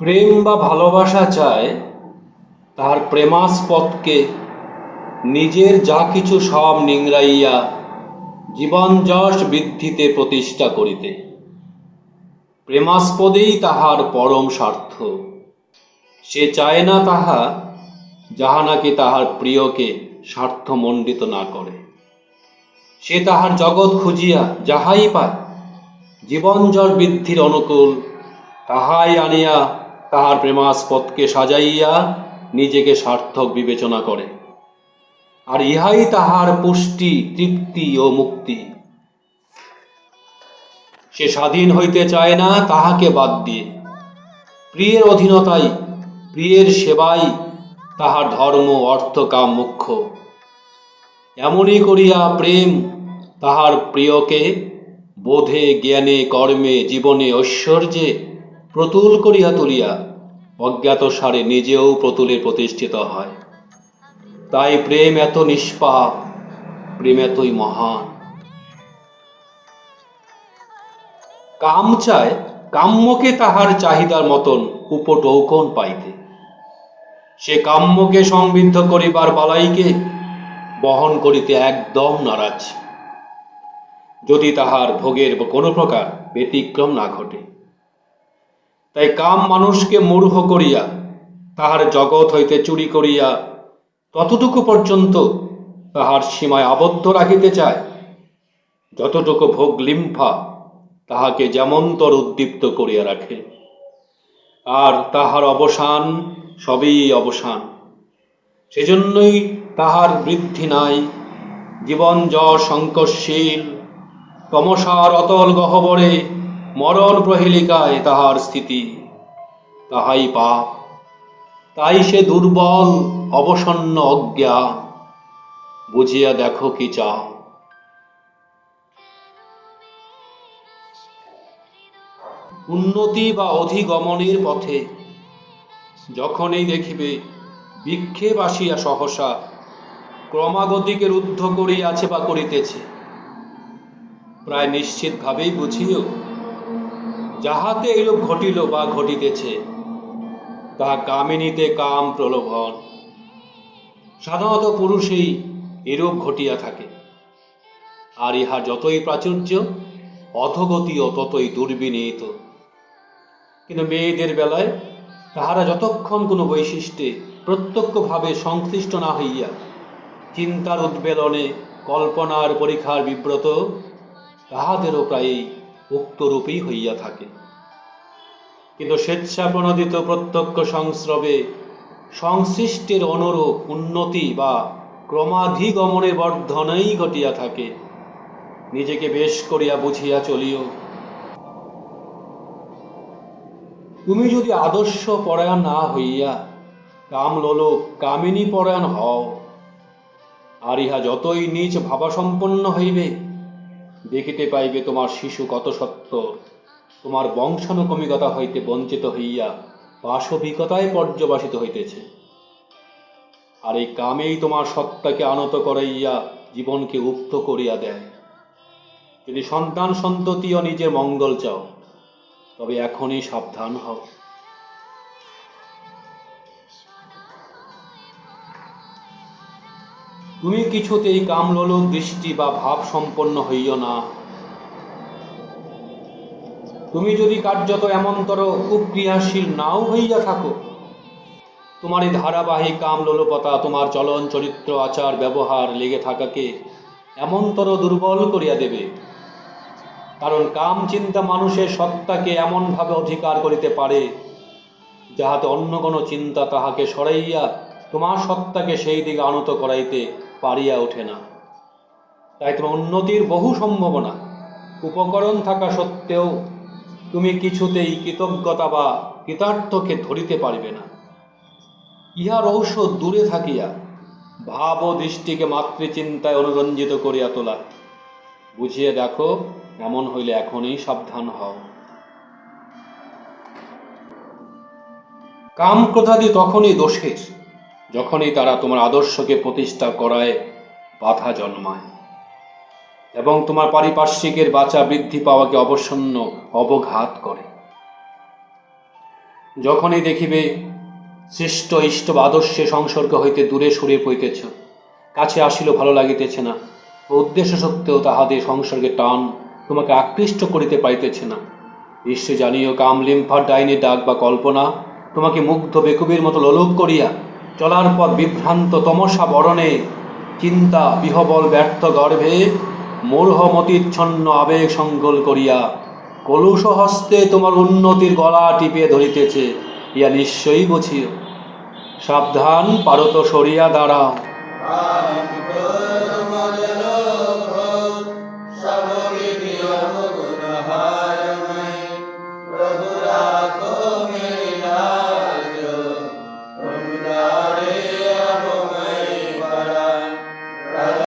প্রেম বা ভালোবাসা চায় তাহার প্রেমাস্পদকে নিজের যা কিছু সব নিংড়াইয়া জীবন যশ বৃদ্ধিতে প্রতিষ্ঠা করিতে। প্রেমাস্পদেই তাহার পরম স্বার্থ। সে চায় না তাহা যাহা নাকি তাহার প্রিয়কে স্বার্থমণ্ডিত না করে। সে তাহার জগৎ খুঁজিয়া যাহাই পায় জীবন যশ বৃদ্ধির অনুকূল তাহাই আনিয়া তাহার প্রেমাস্পদকে সাজাইয়া নিজেকে সার্থক বিবেচনা করে। আর ইহাই তাহার পুষ্টি, তৃপ্তি ও মুক্তি। সে স্বাধীন হইতে চায় না তাহাকে বাদ দিয়ে। প্রিয়ের অধীনতাই, প্রিয়ের সেবাই তাহার ধর্ম, অর্থ, কাম মুখ্য। এমনই করিয়া প্রেম তাহার প্রিয়কে বোধে, জ্ঞানে, কর্মে, জীবনে, ঐশ্বর্যে প্রতুল করিয়া তুলিয়া অজ্ঞাতসারে নিজেও প্রতুলে প্রতিষ্ঠিত হয়। তাই প্রেম এত নিষ্পাপ, প্রেম এতই মহান। কাম চায় কাম্যকে তাহার চাহিদার মতন উপটৌকন পাইতে। সে কাম্যকে সমৃদ্ধ করিবার বালাইকে বহন করিতে একদম নারাজ, যদি তাহার ভোগের কোনো প্রকার ব্যতিক্রম না ঘটে। তাই কাম মানুষকে মূঢ় করিয়া তাহার জগৎ হইতে চুরি করিয়া ততটুকু পর্যন্ত তাহার সীমায় আবদ্ধ রাখিতে চায় যতটুকু ভোগ লিম্ফা তাহাকে যেমনতর উদ্দীপ্ত করিয়া রাখে। আর তাহার অবসান সবই অবসান। সেজন্যই তাহার বৃদ্ধি নাই, জীবন যশ সংকটশীল, তমসার অতল গহ্বরে মরণ প্রহেলিকায় তাহার স্থিতি। তাহাই পাপ। তাই সে দুর্বল, অবসন্ন, অজ্ঞান। বুঝিয়া দেখো কি চাও। উন্নতি বা অধিগমনের পথে যখনই দেখিবে বিক্ষেপ আসিয়া সহসা ক্রমাগতিকে রুদ্ধ করিয়াছে বা করিতেছে, প্রায় নিশ্চিতভাবেই বুঝিও যাহাতে এরূপ ঘটিল বা ঘটিতেছে তাহা কামিনীতে কাম প্রলোভন। সাধারণত পুরুষেই এরূপ ঘটিয়া থাকে। আর ইহা যতই প্রাচুর্য অধোগতিও ততই দুর্বিনীত। কিন্তু মেয়েদের বেলায় তাহারা যতক্ষণ কোনো বৈশিষ্ট্যে প্রত্যক্ষভাবে সংশ্লিষ্ট না হইয়া চিন্তার উদ্বেলনে, কল্পনার পরীক্ষার বিব্রত, তাহাদেরও প্রায়ই উক্তরূপই হইয়া থাকে। কিন্তু স্বেচ্ছাপ্রণোদিত প্রত্যক্ষ সংস্রবে সংশ্লিষ্টের অনুরূপ উন্নতি বা ক্রমাধিগমনের বর্ধনই ঘটিয়া থাকে। নিজেকে বেশ করিয়া বুঝিয়া চলিও। তুমি যদি আদর্শ পরায়ণ না হইয়া কামলোলুপ, কামিনী পরায়ণ হও, আর ইহা যতই নিজ ভাবাসম্পন্ন হইবে, দেখিতে পাইবে তোমার শিশু কত সত্ত্বর তোমার বংশানুক্রমিকতা হইতে বঞ্চিত হইয়া পাশবিকতায় পর্যবাসিত হইতেছে। আর এই কামেই তোমার সত্তাকে আনত করাইয়া জীবনকে উক্ত করিয়া দেয়। যদি সন্তান সন্ততি ও নিজের মঙ্গল চাও, তবে এখনই সাবধান হও। তুমি কিছুতেই কামলোলুপ দৃষ্টি বা ভাব সম্পন্ন হইও না। তুমি যদি কার্যত এমনতর কুক্রিয়াশীল নাও হইয়া থাকো, তোমার এই ধারাবাহিক কামলোলুপতা তোমার চলন, চরিত্র, আচার, ব্যবহার লেগে থাকাকে এমনতর দুর্বল করিয়া দেবে। কারণ কাম চিন্তা মানুষের সত্তাকে এমনভাবে অধিকার করিতে পারে যাহাতে অন্য কোনো চিন্তা তাহাকে সরাইয়া তোমার সত্তাকে সেই দিকে আনত করাইতে পারিয়া ওঠে না। তাই তোমার উন্নতির বহু সম্ভাবনা উপকরণ থাকা সত্ত্বেও তুমি কিছুতেই কৃতজ্ঞতা বা কৃতার্থকে ধরিতে পারিবে না। ইহার ঔষধ দূরে থাকিয়া ভাব ও দৃষ্টিকে মাতৃচিন্তায় অনুরঞ্জিত করিয়া তোলা। বুঝিয়ে দেখো, এমন হইলে এখনই সাবধান হও। কাম ক্রোধাদি তখনই দোষের যখনই তারা তোমার আদর্শকে প্রতিষ্ঠা করায় বাধা জন্মায় এবং তোমার পারিপার্শ্বিকের বাঁচা বৃদ্ধি পাওয়াকে অবসন্ন অবঘাত করে। যখনই দেখিবে সৃষ্ট ইষ্ট বা আদর্শে সংসর্গ হইতে দূরে সরিয়ে পড়িতেছ, কাছে আসিল ভালো লাগিতেছে না, উদ্দেশ্য সত্ত্বেও তাহাদের সংসর্গে টান তোমাকে আকৃষ্ট করিতে পারিতেছে না। নিশ্চয় জানিও কাম লিম্ফার ডাইনি ডাক বা কল্পনা তোমাকে মুগ্ধ বেকুবের মতো লোলুপ করিয়া চলার পথ বিভ্রান্ত তমসা বরণে চিন্তা বিহবল ব্যর্থ গর্ভে মূঢ়মতিচ্ছন্ন আবেগ সংগল করিয়া কলুষ হস্তে তোমার উন্নতির গলা টিপিয়ে ধরিতেছে, ইয়া নিশ্চয়ই বুঝিও। সাবধান, পারত সরিয়া দাঁড়াও।